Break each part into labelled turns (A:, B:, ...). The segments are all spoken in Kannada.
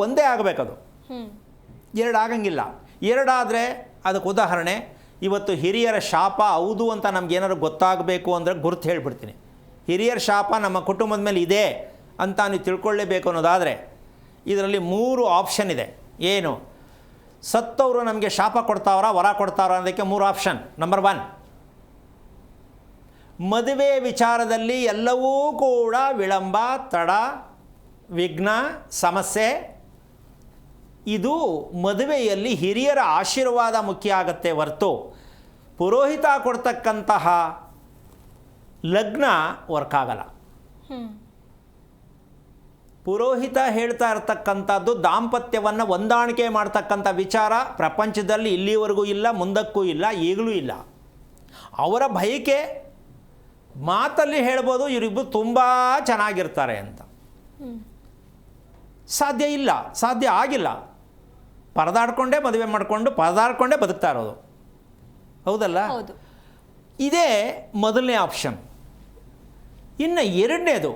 A: ಒಂದೇ ಆಗಬೇಕದು, ಎರಡು ಆಗಂಗಿಲ್ಲ. ಎರಡಾದರೆ ಅದಕ್ಕೆ ಉದಾಹರಣೆ, ಇವತ್ತು ಹಿರಿಯರ ಶಾಪ ಹೌದು ಅಂತ ನಮಗೇನಾದ್ರು ಗೊತ್ತಾಗಬೇಕು ಅಂದರೆ ಗುರುತು ಹೇಳಿಬಿಡ್ತೀನಿ. ಹಿರಿಯರ ಶಾಪ ನಮ್ಮ ಕುಟುಂಬದ ಮೇಲೆ ಇದೆ ಅಂತ ನೀವು ತಿಳ್ಕೊಳ್ಳೇಬೇಕು ಅನ್ನೋದಾದರೆ ಇದರಲ್ಲಿ 3 ಆಪ್ಷನ್ ಇದೆ. ಏನು? ಸತ್ತವರು ನಮಗೆ ಶಾಪ ಕೊಡ್ತಾವ್ರ, ವರ ಕೊಡ್ತಾವ್ರ ಅನ್ನೋದಕ್ಕೆ 3 ಆಪ್ಷನ್. ನಂಬರ್ 1, ಮದುವೆ ವಿಚಾರದಲ್ಲಿ ಎಲ್ಲವೂ ಕೂಡ ವಿಳಂಬ, ತಡ, ವಿಘ್ನ, ಸಮಸ್ಯೆ. ಇದು ಮದುವೆಯಲ್ಲಿ ಹಿರಿಯರ ಆಶೀರ್ವಾದ ಮುಖ್ಯ ಆಗುತ್ತೆ ಹೊರತು ಪುರೋಹಿತ ಕೊಡ್ತಕ್ಕಂತಹ ಲಗ್ನ ವರ್ಕ್ ಆಗಲ್ಲ. ಪುರೋಹಿತ ಹೇಳ್ತಾ ಇರ್ತಕ್ಕಂಥದ್ದು ದಾಂಪತ್ಯವನ್ನು ಹೊಂದಾಣಿಕೆ ಮಾಡ್ತಕ್ಕಂಥ ವಿಚಾರ ಪ್ರಪಂಚದಲ್ಲಿ ಇಲ್ಲಿವರೆಗೂ ಇಲ್ಲ, ಮುಂದಕ್ಕೂ ಇಲ್ಲ, ಈಗಲೂ ಇಲ್ಲ. ಅವರ ಬಯಕೆ ಮಾತಲ್ಲಿ ಹೇಳ್ಬೋದು ಇವರಿಬ್ಬರು ತುಂಬ ಚೆನ್ನಾಗಿರ್ತಾರೆ ಅಂತ. ಸಾಧ್ಯ ಇಲ್ಲ, ಸಾಧ್ಯ ಆಗಿಲ್ಲ. ಪರದಾಡ್ಕೊಂಡೇ ಮದುವೆ ಮಾಡಿಕೊಂಡು ಪರದಾಡ್ಕೊಂಡೇ ಬದುಕ್ತಾ ಇರೋದು, ಹೌದಲ್ಲ? ಇದೇ ಮೊದಲನೇ ಆಪ್ಷನ್. ಇನ್ನು ಎರಡನೇದು,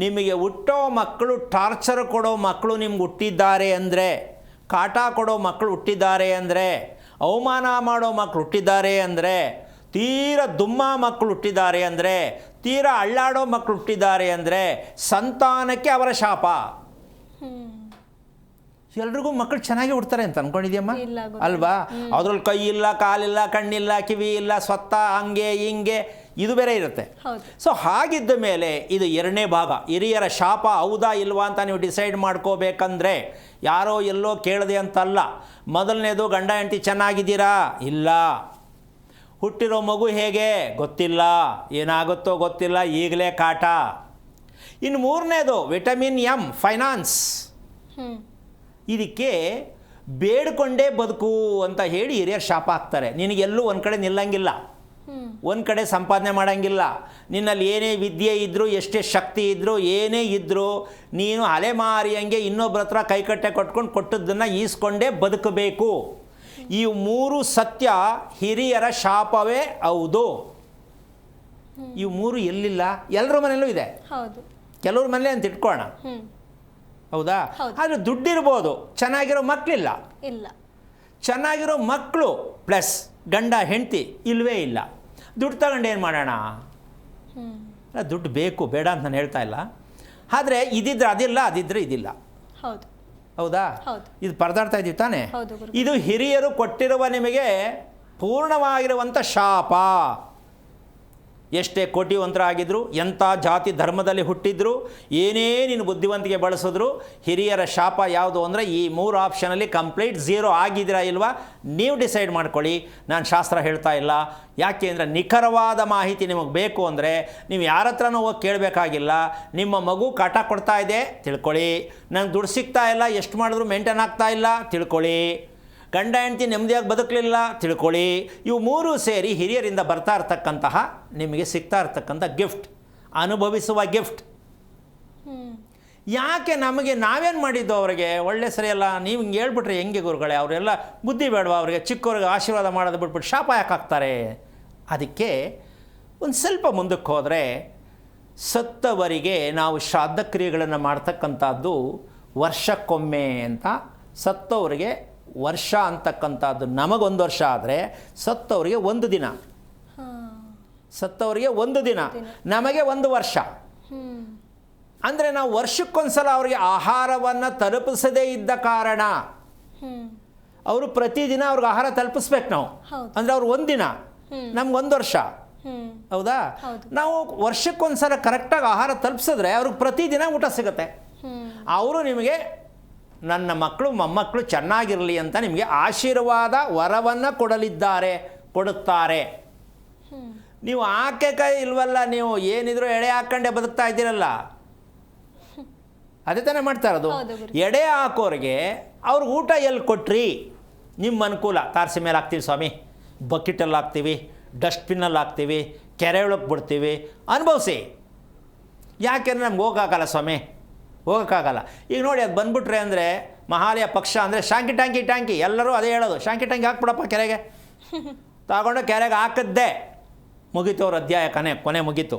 A: ನಿಮಗೆ ಹುಟ್ಟೋ ಮಕ್ಕಳು, ಟಾರ್ಚರ್ ಕೊಡೋ ಮಕ್ಕಳು ನಿಮ್ಗೆ ಹುಟ್ಟಿದ್ದಾರೆ ಅಂದರೆ, ಕಾಟ ಕೊಡೋ ಮಕ್ಕಳು ಹುಟ್ಟಿದ್ದಾರೆ ಅಂದರೆ, ಅವಮಾನ ಮಾಡೋ ಮಕ್ಕಳು ಹುಟ್ಟಿದ್ದಾರೆ ಅಂದರೆ, ತೀರ ದುಮ್ಮ ಮಕ್ಕಳು ಹುಟ್ಟಿದ್ದಾರೆ ಅಂದರೆ, ತೀರ ಅಳ್ಳಾಡೋ ಮಕ್ಕಳು ಹುಟ್ಟಿದ್ದಾರೆ ಅಂದರೆ ಸಂತಾನಕ್ಕೆ ಅವರ ಶಾಪ. ಎಲ್ರಿಗೂ ಮಕ್ಕಳು ಚೆನ್ನಾಗಿ ಹುಡ್ತಾರೆ ಅಂತ ಅಂದ್ಕೊಂಡಿದ್ಯಮ್ಮ ಅಲ್ವಾ? ಅದ್ರಲ್ಲಿ ಕೈ ಇಲ್ಲ, ಕಾಲಿಲ್ಲ, ಕಣ್ಣಿಲ್ಲ, ಕಿವಿ ಇಲ್ಲ, ಸ್ವತ್ತ ಹಂಗೆ ಹಿಂಗೆ, ಇದು ಬೇರೆ ಇರುತ್ತೆ. ಸೊ ಹಾಗಿದ್ದ ಮೇಲೆ ಇದು ಎರಡನೇ ಭಾಗ. ಹಿರಿಯರ ಶಾಪ ಹೌದಾ ಇಲ್ವಾ ಅಂತ ನೀವು ಡಿಸೈಡ್ ಮಾಡ್ಕೋಬೇಕಂದ್ರೆ ಯಾರೋ ಎಲ್ಲೋ ಕೇಳದೆ ಅಂತಲ್ಲ. ಮೊದಲನೇದು, ಗಂಡ ಹೆಂಡತಿ ಚೆನ್ನಾಗಿದ್ದೀರಾ? ಇಲ್ಲ. ಹುಟ್ಟಿರೋ ಮಗು ಹೇಗೆ? ಗೊತ್ತಿಲ್ಲ. ಏನಾಗುತ್ತೋ ಗೊತ್ತಿಲ್ಲ, ಈಗಲೇ ಕಾಟ. ಇನ್ನು ಮೂರನೇದು, ವಿಟಮಿನ್ ಎಂ, ಫೈನಾನ್ಸ್. ಇದಕ್ಕೆ ಬೇಡ್ಕೊಂಡೇ ಬದುಕು ಅಂತ ಹೇಳಿ ಹಿರಿಯರು ಶಾಪ ಹಾಕ್ತಾರೆ. ನಿನಗೆಲ್ಲೂ ಒಂದು ಕಡೆ ನಿಲ್ಲಂಗಿಲ್ಲ, ಒಂದು ಕಡೆ ಸಂಪಾದನೆ ಮಾಡೋಂಗಿಲ್ಲ. ನಿನ್ನಲ್ಲಿ ಏನೇ ವಿದ್ಯೆ ಇದ್ದರೂ, ಎಷ್ಟೇ ಶಕ್ತಿ ಇದ್ದರೂ, ಏನೇ ಇದ್ದರೂ ನೀನು ಅಲೆಮಾರಿಯಂಗೆ ಇನ್ನೊಬ್ಬರ ಹತ್ರ ಕೈಕಟ್ಟೆ ಕೊಟ್ಕೊಂಡು ಕೊಟ್ಟದ್ದನ್ನು ಈಸ್ಕೊಂಡೇ ಬದುಕಬೇಕು. ಈ 3 ಸತ್ಯ ಹಿರಿಯರ ಶಾಪವೇ ಹೌದು. ಈ 3 ಎಲ್ಲಿಲ್ಲ? ಎಲ್ಲರ ಮನೆಯಲ್ಲೂ ಇದೆ, ಕೆಲವ್ರ ಮನೇಲಿ ಅಂತ ಇಟ್ಕೋಣ, ಹೌದಾ? ಆದರೆ ದುಡ್ಡಿರ್ಬೋದು, ಚೆನ್ನಾಗಿರೋ ಮಕ್ಕಳಿಲ್ಲ. ಚೆನ್ನಾಗಿರೋ ಮಕ್ಕಳು ಪ್ಲಸ್ ಗಂಡ ಹೆಂಡತಿ ಇಲ್ಲವೇ ಇಲ್ಲ. ದುಡ್ಡು ತಗೊಂಡು ಏನು ಮಾಡೋಣ? ದುಡ್ಡು ಬೇಕು, ಬೇಡ ಅಂತ ನಾನು ಹೇಳ್ತಾ ಇಲ್ಲ. ಆದರೆ ಇದಿದ್ರೆ ಅದಿಲ್ಲ, ಅದಿದ್ರೆ ಇದಿಲ್ಲ, ಹೌದಾ? ಇದು ಪರದಾಡ್ತಾ ಇದ್ದೀವಿ ತಾನೇ? ಇದು ಹಿರಿಯರು ಕೊಟ್ಟಿರುವ ನಿಮಗೆ ಪೂರ್ಣವಾಗಿರುವಂಥ ಶಾಪ. ಎಷ್ಟೇ ಕೋಟಿವಂತರಾಗಿದ್ದರು, ಎಂಥ ಜಾತಿ ಧರ್ಮದಲ್ಲಿ ಹುಟ್ಟಿದ್ರು, ಏನೇ ನೀನು ಬುದ್ಧಿವಂತಿಕೆ ಬಳಸಿದ್ರು, ಹಿರಿಯರ ಶಾಪ ಯಾವುದು ಅಂದರೆ ಈ 3 ಆಪ್ಷನಲ್ಲಿ ಕಂಪ್ಲೀಟ್ ಝೀರೋ ಆಗಿದ್ದೀರಾ ಇಲ್ವಾ ನೀವು ಡಿಸೈಡ್ ಮಾಡ್ಕೊಳ್ಳಿ. ನಾನು ಶಾಸ್ತ್ರ ಹೇಳ್ತಾ ಇಲ್ಲ. ಯಾಕೆ ಅಂದರೆ ನಿಖರವಾದ ಮಾಹಿತಿ ನಿಮಗೆ ಬೇಕು ಅಂದರೆ ನೀವು ಯಾರ ಹತ್ರನೂ ಹೋಗಿ ಕೇಳಬೇಕಾಗಿಲ್ಲ. ನಿಮ್ಮ ಮಗು ಕಾಟ ಕೊಡ್ತಾ ಇದೆ ತಿಳ್ಕೊಳ್ಳಿ, ನಂಗೆ ದುಡ್ಡು ಸಿಗ್ತಾ ಇಲ್ಲ, ಎಷ್ಟು ಮಾಡಿದ್ರು ಮೇಂಟೈನ್ ಆಗ್ತಾ ಇಲ್ಲ ತಿಳ್ಕೊಳ್ಳಿ, ಗಂಡ ಹೆಂಡತಿ ನೆಮ್ಮದಿಯಾಗಿ ಬದುಕಲಿಲ್ಲ ತಿಳ್ಕೊಳ್ಳಿ. ಇವು 3 ಸೇರಿ ಹಿರಿಯರಿಂದ ಬರ್ತಾ ಇರ್ತಕ್ಕಂತಹ ನಿಮಗೆ ಸಿಗ್ತಾ ಇರ್ತಕ್ಕಂಥ ಗಿಫ್ಟ್, ಅನುಭವಿಸುವ ಗಿಫ್ಟ್. ಯಾಕೆ ನಮಗೆ ನಾವೇನು ಮಾಡಿದ್ದು ಅವರಿಗೆ ಒಳ್ಳೆ ಸರಿಯಲ್ಲ, ನೀವು ಹಿಂಗೆ ಹೇಳ್ಬಿಟ್ರೆ ಹೆಂಗೆ ಗುರುಗಳೇ? ಅವರೆಲ್ಲ ಬುದ್ಧಿ ಬೇಡವಾ ಅವರಿಗೆ? ಚಿಕ್ಕವ್ರಿಗೆ ಆಶೀರ್ವಾದ ಮಾಡೋದು ಬಿಟ್ಬಿಟ್ಟು ಶಾಪ ಯಾಕೆ ಹಾಕ್ತಾರೆ? ಅದಕ್ಕೆ ಒಂದು ಸ್ವಲ್ಪ ಮುಂದಕ್ಕೆ ಹೋದರೆ, ಸತ್ತವರಿಗೆ ನಾವು ಶ್ರಾದ್ದ ಕ್ರಿಯೆಗಳನ್ನು ಮಾಡ್ತಕ್ಕಂಥದ್ದು ವರ್ಷಕ್ಕೊಮ್ಮೆ ಅಂತ. ಸತ್ತವರಿಗೆ ವರ್ಷ ಅಂತಕ್ಕಂಥದ್ದು ನಮಗೊಂದು ವರ್ಷ ಆದರೆ ಸತ್ತವರಿಗೆ 1 ದಿನ, ಸತ್ತವರಿಗೆ 1 ದಿನ, ನಮಗೆ 1 ವರ್ಷ. ಅಂದರೆ ನಾವು ವರ್ಷಕ್ಕೊಂದ್ಸಲ ಅವರಿಗೆ ಆಹಾರವನ್ನು ತಲುಪಿಸದೇ ಇದ್ದ ಕಾರಣ ಅವರು ಪ್ರತಿದಿನ ಅವ್ರಿಗೆ ಆಹಾರ ತಲುಪಿಸ್ಬೇಕು ನಾವು. ಅಂದರೆ ಅವ್ರು 1 ದಿನ, ನಮ್ಗೆ 1 ವರ್ಷ, ಹೌದಾ? ನಾವು ವರ್ಷಕ್ಕೊಂದ್ಸಲ ಕರೆಕ್ಟಾಗಿ ಆಹಾರ ತಲುಪಿಸಿದ್ರೆ ಅವ್ರಿಗೆ ಪ್ರತಿದಿನ ಊಟ ಸಿಗುತ್ತೆ. ಅವರು ನಿಮಗೆ ನನ್ನ ಮಕ್ಕಳು ಮೊಮ್ಮಕ್ಕಳು ಚೆನ್ನಾಗಿರಲಿ ಅಂತ ನಿಮಗೆ ಆಶೀರ್ವಾದ ವರವನ್ನು ಕೊಡುತ್ತಾರೆ. ನೀವು ಆಕೆ ಕೈ ಇಲ್ವಲ್ಲ, ನೀವು ಏನಿದ್ರು ಎಡೆ ಹಾಕ್ಕೊಂಡೆ ಬದುಕ್ತಾ ಇದ್ದೀರಲ್ಲ, ಅದೇ ತಾನೇ ಮಾಡ್ತಾ ಇರೋದು. ಎಡೆ ಹಾಕೋರಿಗೆ ಅವ್ರಿಗೆ ಊಟ ಎಲ್ಲಿ ಕೊಟ್ರಿ? ನಿಮ್ಮ ಅನುಕೂಲ. ತಾರಸಿ ಮೇಲೆ ಹಾಕ್ತೀವಿ ಸ್ವಾಮಿ, ಬಕೆಟಲ್ಲಿ ಹಾಕ್ತೀವಿ, ಡಸ್ಟ್ಬಿನ್ನಲ್ಲಿ ಹಾಕ್ತೀವಿ, ಕೆರೆ ಒಳಗೆ ಬಿಡ್ತೀವಿ, ಅನುಭವಿಸಿ. ಯಾಕೆಂದರೆ ನಮ್ಗೆ ಹೋಗೋಕ್ಕಾಗಲ್ಲ ಸ್ವಾಮಿ, ಹೋಗೋಕ್ಕಾಗಲ್ಲ. ಈಗ ನೋಡಿ, ಅದು ಬಂದ್ಬಿಟ್ರೆ ಅಂದರೆ ಮಹಾಲಯ ಪಕ್ಷ ಅಂದರೆ ಟ್ಯಾಂಕಿ ಎಲ್ಲರೂ ಅದೇ ಹೇಳೋದು, ಶಾಂಕಿ ಟ್ಯಾಂಕಿ ಹಾಕ್ಬಿಡಪ್ಪ ಕೆರೆಗೆ. ತಗೊಂಡು ಕೆರೆಗೆ ಹಾಕಿದ್ದೆ, ಮುಗೀತು ಅವ್ರ ಅಧ್ಯಾಯ, ಕೊನೆ ಮುಗೀತು.